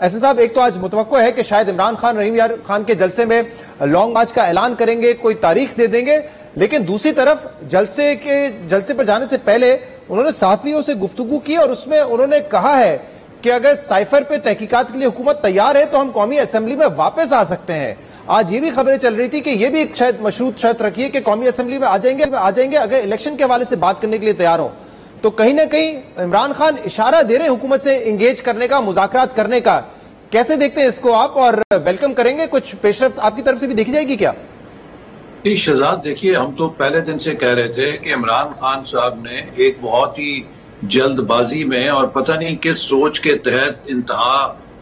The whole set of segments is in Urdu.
ایسے صاحب ایک تو آج متوقع ہے کہ شاید عمران خان رحیم یار خان کے جلسے میں لانگ مارچ کا اعلان کریں گے، کوئی تاریخ دے دیں گے، لیکن دوسری طرف جلسے پر جانے سے پہلے انہوں نے صحافیوں سے گفتگو کی اور اس میں انہوں نے کہا ہے کہ اگر سائفر پہ تحقیقات کے لیے حکومت تیار ہے تو ہم قومی اسمبلی میں واپس آ سکتے ہیں۔ آج یہ بھی خبریں چل رہی تھی کہ یہ بھی ایک شاید مشروط شرط رکھی ہے کہ قومی اسمبلی میں آ جائیں گے اگر الیکشن کے حوالے سے بات کرنے کے لیے تیار ہو۔ تو کہیں نہ کہیں عمران خان اشارہ دے رہے ہیں حکومت سے انگیج کرنے کا، مذاکرات کرنے کا۔ کیسے دیکھتے ہیں اس کو آپ، اور ویلکم کریں گے؟ کچھ پیش رفت آپ کی طرف سے بھی دیکھی جائے گی کیا؟ جی شہزاد، دیکھیے ہم تو پہلے دن سے کہہ رہے تھے کہ عمران خان صاحب نے ایک بہت ہی جلد بازی میں اور پتہ نہیں کس سوچ کے تحت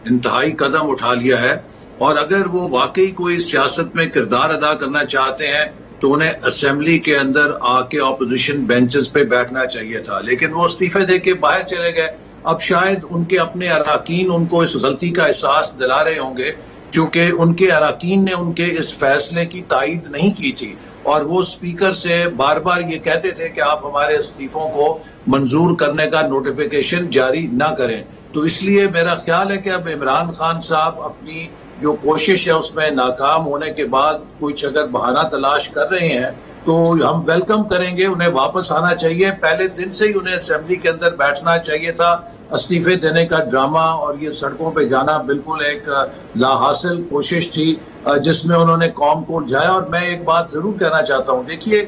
انتہائی قدم اٹھا لیا ہے، اور اگر وہ واقعی کوئی سیاست میں کردار ادا کرنا چاہتے ہیں تو انہیں اسمبلی کے اندر آ کے اپوزیشن بینچز پہ بیٹھنا چاہیے تھا، لیکن وہ استعفے دے کے باہر چلے گئے۔ اب شاید ان کے اپنے اراکین ان کو اس غلطی کا احساس دلا رہے ہوں گے، کیونکہ ان کے اراکین نے ان کے اس فیصلے کی تائید نہیں کی تھی، اور وہ اسپیکر سے بار بار یہ کہتے تھے کہ آپ ہمارے استعفوں کو منظور کرنے کا نوٹیفیکیشن جاری نہ کریں۔ تو اس لیے میرا خیال ہے کہ اب عمران خان صاحب اپنی جو کوشش ہے اس میں ناکام ہونے کے بعد کچھ اگر بہانہ تلاش کر رہے ہیں تو ہم ویلکم کریں گے، انہیں واپس آنا چاہیے۔ پہلے دن سے ہی انہیں اسمبلی کے اندر بیٹھنا چاہیے تھا۔ استعفے دینے کا ڈرامہ اور یہ سڑکوں پہ جانا بالکل ایک لا حاصل کوشش تھی جس میں انہوں نے قوم کو الجھایا۔ اور میں ایک بات ضرور کہنا چاہتا ہوں، دیکھیے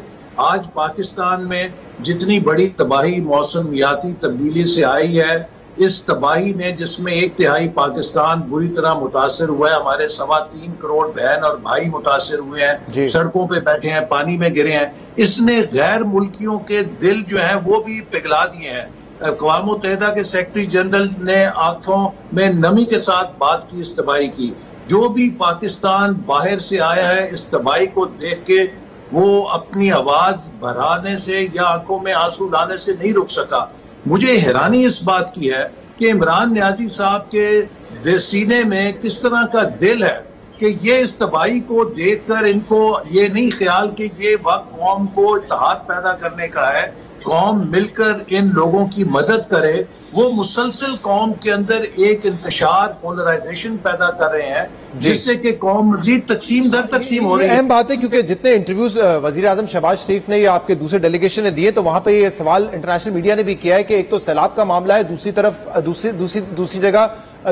آج پاکستان میں جتنی بڑی تباہی موسمیاتی تبدیلی سے آئی ہے، اس تباہی میں جس میں 1/3 پاکستان بری طرح متاثر ہوا ہے، ہمارے 3.25 کروڑ بہن اور بھائی متاثر ہوئے ہیں، سڑکوں پہ بیٹھے ہیں، پانی میں گرے ہیں، اس نے غیر ملکیوں کے دل جو ہیں وہ بھی پگھلا دیے ہیں۔ اقوام متحدہ کے سیکرٹری جنرل نے آنکھوں میں نمی کے ساتھ بات کی اس تباہی کی۔ جو بھی پاکستان باہر سے آیا ہے اس تباہی کو دیکھ کے وہ اپنی آواز بڑھانے سے یا آنکھوں میں آنسو لانے سے نہیں رک سکا۔ مجھے حیرانی اس بات کی ہے کہ عمران نیازی صاحب کے سینے میں کس طرح کا دل ہے کہ یہ اس تباہی کو دیکھ کر ان کو یہ نہیں خیال کہ یہ وقت قوم کو اتحاد پیدا کرنے کا ہے، قوم مل کر ان لوگوں کی مدد کرے۔ وہ مسلسل قوم کے اندر ایک انتشار، پولرائزیشن پیدا کر رہے ہیں جس سے کہ قوم مزید تقسیم در تقسیم ہو رہی ہے۔ اہم بات ہے کیونکہ جتنے انٹرویوز وزیر اعظم شہباز شریف نے یا آپ کے دوسرے ڈیلیگیشن نے دیے تو وہاں پہ یہ سوال انٹرنیشنل میڈیا نے بھی کیا ہے کہ ایک تو سیلاب کا معاملہ ہے، دوسری طرف دوسری جگہ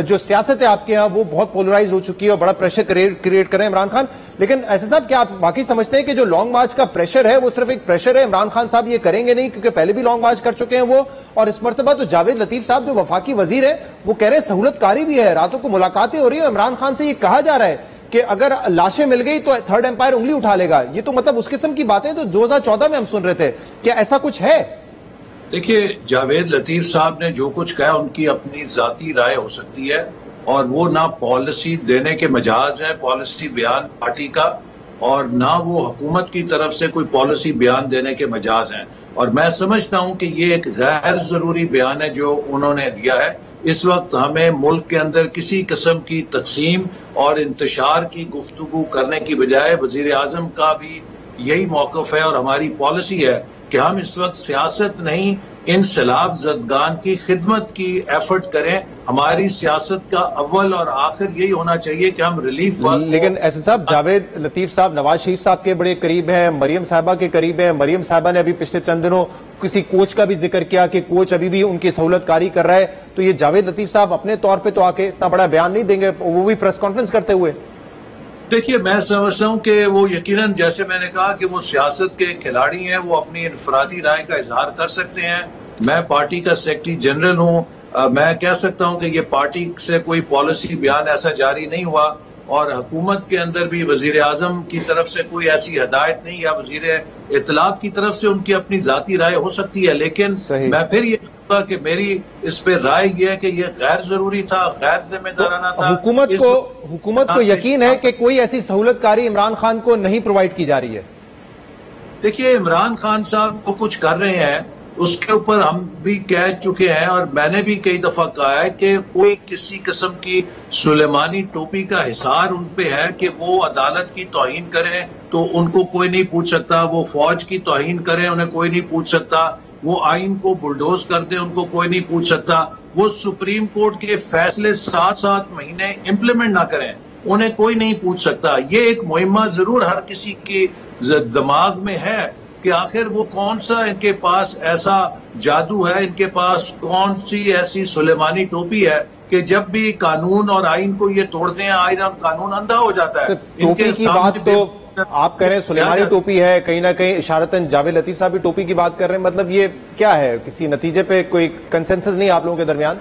جو سیاست ہے آپ کے ہاں وہ بہت پولرائز ہو چکی ہے اور بڑا پریشر کریٹ کر رہے ہیں عمران خان۔ لیکن ایسے صاحب کیا آپ واقعی سمجھتے ہیں کہ جو لانگ مارچ کا پریشر ہے وہ صرف ایک پریشر ہے، عمران خان صاحب یہ کریں گے نہیں کیونکہ پہلے بھی لانگ مارچ کر چکے ہیں وہ، اور اس مرتبہ تو جاوید لطیف صاحب جو وفاقی وزیر ہے وہ کہہ رہے ہیں سہولت کاری بھی ہے، راتوں کو ملاقاتیں ہو رہی ہیں، عمران خان سے یہ کہا جا رہا ہے کہ اگر لاشیں مل گئی تو تھرڈ امپائر انگلی اٹھا لے گا۔ یہ تو مطلب اس قسم کی باتیں تو 2014 میں ہم سن رہے تھے، کیا ایسا کچھ ہے؟ دیکھیے جاوید لطیف صاحب نے جو کچھ کہا ان کی اپنی ذاتی رائے ہو سکتی ہے، اور وہ نہ پالیسی دینے کے مجاز ہے، پالیسی بیان پارٹی کا، اور نہ وہ حکومت کی طرف سے کوئی پالیسی بیان دینے کے مجاز ہیں۔ اور میں سمجھتا ہوں کہ یہ ایک غیر ضروری بیان ہے جو انہوں نے دیا ہے۔ اس وقت ہمیں ملک کے اندر کسی قسم کی تقسیم اور انتشار کی گفتگو کرنے کی بجائے وزیر اعظم کا بھی یہی موقف ہے اور ہماری پالیسی ہے کہ ہم اس وقت سیاست نہیں، ان سیلاب زدگان کی خدمت کی ایفرٹ کریں۔ ہماری سیاست کا اول اور آخر یہی ہونا چاہیے کہ ہم ریلیف لیکن ایسے صاحب جاوید لطیف صاحب نواز شریف صاحب کے بڑے قریب ہیں، مریم صاحبہ کے قریب ہیں، مریم صاحبہ نے ابھی پچھلے چند دنوں کسی کوچ کا بھی ذکر کیا کہ کوچ ابھی بھی ان کی سہولت کاری کر رہا ہے، تو یہ جاوید لطیف صاحب اپنے طور پہ تو آ کے اتنا بڑا بیان نہیں دیں گے، وہ بھی پریس کانفرنس کرتے ہوئے؟ دیکھیے میں سمجھتا ہوں کہ وہ یقیناً جیسے میں نے کہا کہ وہ سیاست کے کھلاڑی ہیں، وہ اپنی انفرادی رائے کا اظہار کر سکتے ہیں۔ میں پارٹی کا سیکرٹری جنرل ہوں، میں کہہ سکتا ہوں کہ یہ پارٹی سے کوئی پالیسی بیان ایسا جاری نہیں ہوا، اور حکومت کے اندر بھی وزیر اعظم کی طرف سے کوئی ایسی ہدایت نہیں، یا وزیر اطلاعات کی طرف سے ان کی اپنی ذاتی رائے ہو سکتی ہے، لیکن میں پھر یہ کہوں گا کہ میری اس پہ رائے یہ ہے کہ یہ غیر ضروری تھا، غیر ذمہ دارانہ تھا۔ حکومت کو یقین ہے کہ کوئی ایسی سہولت کاری عمران خان کو نہیں پرووائڈ کی جا رہی ہے؟ دیکھیے عمران خان صاحب وہ کچھ کر رہے ہیں، اس کے اوپر ہم بھی کہہ چکے ہیں اور میں نے بھی کئی دفعہ کہا ہے کہ کوئی کسی قسم کی سلیمانی ٹوپی کا حصار ان پہ ہے کہ وہ عدالت کی توہین کریں تو ان کو کوئی نہیں پوچھ سکتا، وہ فوج کی توہین کریں انہیں کوئی نہیں پوچھ سکتا، وہ آئین کو بلڈوز کر دیں، ان کو کوئی نہیں پوچھ سکتا. وہ سپریم کورٹ کے فیصلے 7 مہینے امپلیمنٹ نہ کریں، انہیں کوئی نہیں پوچھ سکتا. یہ ایک مہمہ ضرور ہر کسی کے دماغ میں ہے کہ آخر وہ کون سا ان کے پاس ایسا جادو ہے، ان کے پاس کون سی ایسی سلیمانی ٹوپی ہے کہ جب بھی قانون اور آئین کو یہ توڑتے ہیں آئین اور قانون اندھا ہو جاتا ہے. ٹوپی کی بات تو آپ کہہ رہے ہیں سلیمانی ٹوپی ہے، کہیں نہ کہیں اشارتاً جاوید لطیف صاحب بھی ٹوپی کی بات کر رہے ہیں. مطلب یہ کیا ہے؟ کسی نتیجے پہ کوئی کنسنسس نہیں آپ لوگوں کے درمیان؟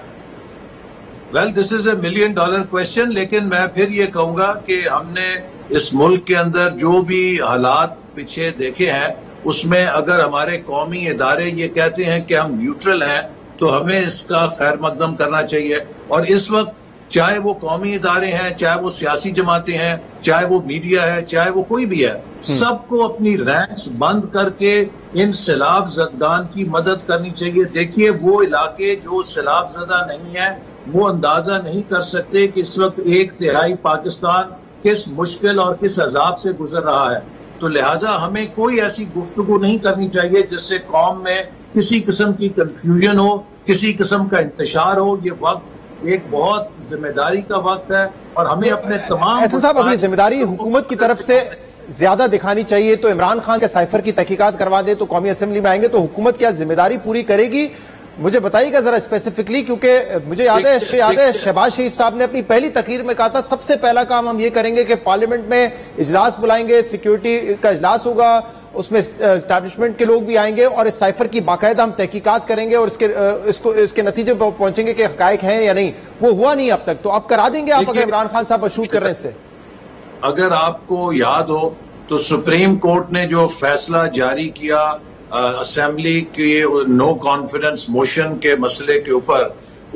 Well this is a $1 million question. لیکن میں پھر یہ کہوں گا کہ ہم نے اس ملک کے اندر جو بھی حالات پیچھے دیکھے ہیں اس میں اگر ہمارے قومی ادارے یہ کہتے ہیں کہ ہم نیوٹرل ہیں تو ہمیں اس کا خیر مقدم کرنا چاہیے. اور اس وقت چاہے وہ قومی ادارے ہیں، چاہے وہ سیاسی جماعتیں ہیں، چاہے وہ میڈیا ہے، چاہے وہ کوئی بھی ہے، سب کو اپنی رینکس بند کر کے ان سیلاب زدگان کی مدد کرنی چاہیے. دیکھیے وہ علاقے جو سیلاب زدہ نہیں ہیں وہ اندازہ نہیں کر سکتے کہ اس وقت 1/3 پاکستان کس مشکل اور کس عذاب سے گزر رہا ہے. تو لہٰذا ہمیں کوئی ایسی گفتگو نہیں کرنی چاہیے جس سے قوم میں کسی قسم کی کنفیوژن ہو، کسی قسم کا انتشار ہو. یہ وقت ایک بہت ذمہ داری کا وقت ہے اور ہمیں اپنے تمام ایسا صاحب ابھی ذمہ داری حکومت کی طرف سے زیادہ دکھانی چاہیے. تو عمران خان کے سائفر کی تحقیقات کروا دے تو قومی اسمبلی میں آئیں گے تو حکومت کیا ذمہ داری پوری کرے گی؟ مجھے بتائیے گا ذرا اسپیسیفکلی، کیونکہ مجھے یاد ہے شہباز شریف صاحب نے اپنی پہلی تقریر میں کہا تھا سب سے پہلا کام ہم یہ کریں گے کہ پارلیمنٹ میں اجلاس بلائیں گے، سیکیورٹی کا اجلاس ہوگا، اس میں اسٹیبلشمنٹ کے لوگ بھی آئیں گے اور اس سائفر کی باقاعدہ ہم تحقیقات کریں گے اور اس کے نتیجے پر پہنچیں گے کہ حقائق ہیں یا نہیں. وہ ہوا نہیں اب تک، تو اب کرا دیں گے آپ اگر عمران خان صاحب مشروط کر رہے ہیں اس سے؟ اگر آپ کو یاد ہو تو سپریم کورٹ نے جو فیصلہ جاری کیا اسمبلی کی نو کانفیڈنس موشن کے مسئلے کے اوپر،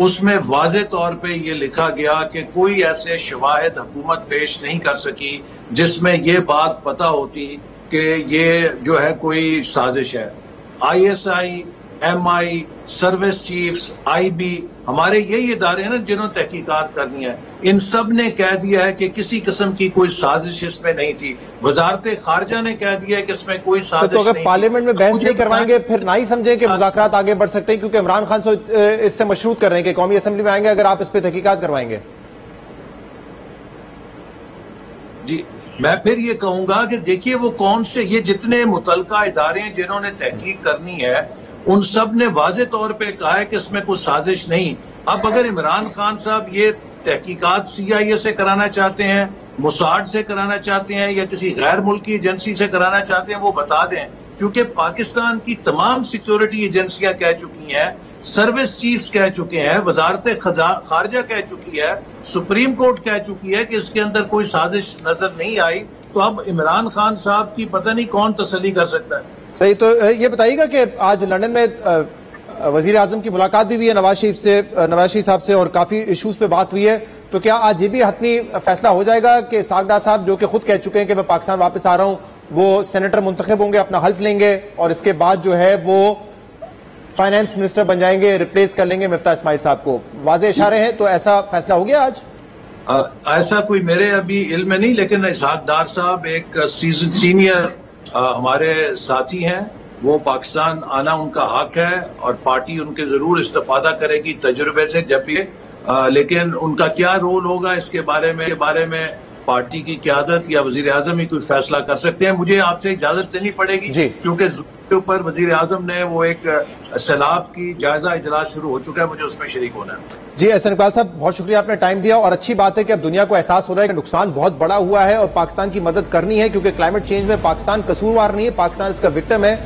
اس میں واضح طور پہ یہ لکھا گیا کہ کوئی ایسے شواہد حکومت پیش نہیں کر سکی جس میں یہ بات پتہ ہوتی کہ یہ جو ہے کوئی سازش ہے. ISI، MI، service chiefs, IB، ہمارے یہی ادارے ہیں نا جنہوں نے تحقیقات کرنی ہے، ان سب نے کہہ دیا ہے کہ کسی قسم کی کوئی سازش اس میں نہیں تھی. وزارت خارجہ نے کہہ دیا ہے کہ اس میں کوئی سازش نہیں. تو اگر پارلیمنٹ میں بحث نہیں کروائیں گے پھر نہ ہی سمجھیں کہ مذاکرات آگے بڑھ سکتے ہیں، کیونکہ عمران خان اس سے مشروط کر رہے ہیں کہ قومی اسمبلی میں آئیں گے اگر آپ اس پہ تحقیقات کروائیں گے. جی میں پھر یہ کہوں گا کہ دیکھیے وہ کون سے یہ جتنے متعلقہ ادارے ہیں جنہوں نے تحقیق کرنی ہے ان سب نے واضح طور پہ کہا ہے کہ اس میں کوئی سازش نہیں. اب اگر عمران خان صاحب یہ تحقیقات CIA سے کرانا چاہتے ہیں، موساد سے کرانا چاہتے ہیں یا کسی غیر ملکی ایجنسی سے کرانا چاہتے ہیں وہ بتا دیں، کیونکہ پاکستان کی تمام سیکیورٹی ایجنسیاں کہہ چکی ہیں، سروس چیفز کہہ چکے ہیں، وزارت خارجہ کہہ چکی ہے، سپریم کورٹ کہہ چکی ہے کہ اس کے اندر کوئی سازش نظر نہیں آئی. تو اب عمران خان صاحب کی پتہ نہیں کون تسلی کر سکتا ہے. صحیح. تو یہ بتائیے گا کہ آج لندن میں وزیر اعظم کی ملاقات بھی ہوئی ہے نواز شریف صاحب سے اور کافی ایشوز پہ بات ہوئی ہے. تو کیا آج یہ بھی حتمی فیصلہ ہو جائے گا کہ اسحاق ڈار صاحب جو کہ خود کہہ چکے ہیں کہ میں پاکستان واپس آ رہا ہوں، وہ سینیٹر منتخب ہوں گے، اپنا حلف لیں گے اور اس کے بعد جو ہے وہ فائنانس منسٹر بن جائیں گے، ریپلیس کر لیں گے مفتاح اسماعیل صاحب کو؟ واضح اشارے ہیں. تو ایسا فیصلہ ہو گیا آج؟ ایسا کوئی میرے ابھی علم میں نہیں، لیکن اسحاق ڈار صاحب ایک سینئر ہمارے ساتھی ہیں، وہ پاکستان آنا ان کا حق ہے اور پارٹی ان کے ضرور استفادہ کرے گی تجربے سے جب بھی. لیکن ان کا کیا رول ہوگا اس کے بارے میں پارٹی کی قیادت یا وزیر اعظم ہی کوئی فیصلہ کر سکتے ہیں. مجھے آپ سے اجازت لینی پڑے گی کیونکہ کے اوپر وزیر اعظم نے وہ ایک سیلاب کی جائزہ اجلاس شروع ہو چکا ہے، مجھے اس میں شریک ہونا ہے. جی احسن اقبال صاحب بہت شکریہ، آپ نے ٹائم دیا اور اچھی بات ہے کہ اب دنیا کو احساس ہو رہا ہے کہ نقصان بہت بڑا ہوا ہے اور پاکستان کی مدد کرنی ہے، کیونکہ کلائمیٹ چینج میں پاکستان قصوروار نہیں ہے، پاکستان اس کا وکٹم ہے.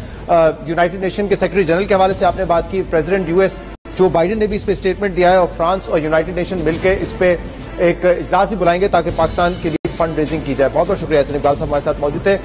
یونائٹڈ نیشن کے سیکرٹری جنرل کے حوالے سے آپ نے بات کی، پریزیڈنٹ US جو بائیڈن نے بھی اس پہ اسٹیٹمنٹ دیا ہے اور فرانس اور یونائٹڈ نیشن مل کے اس پہ ایک اجلاس بھی بلائیں گے تاکہ پاکستان کے لیے فنڈ ریزنگ کی جائے. بہت بہت شکریہ احسن اقبال صاحب ہمارے ساتھ موجود تھے.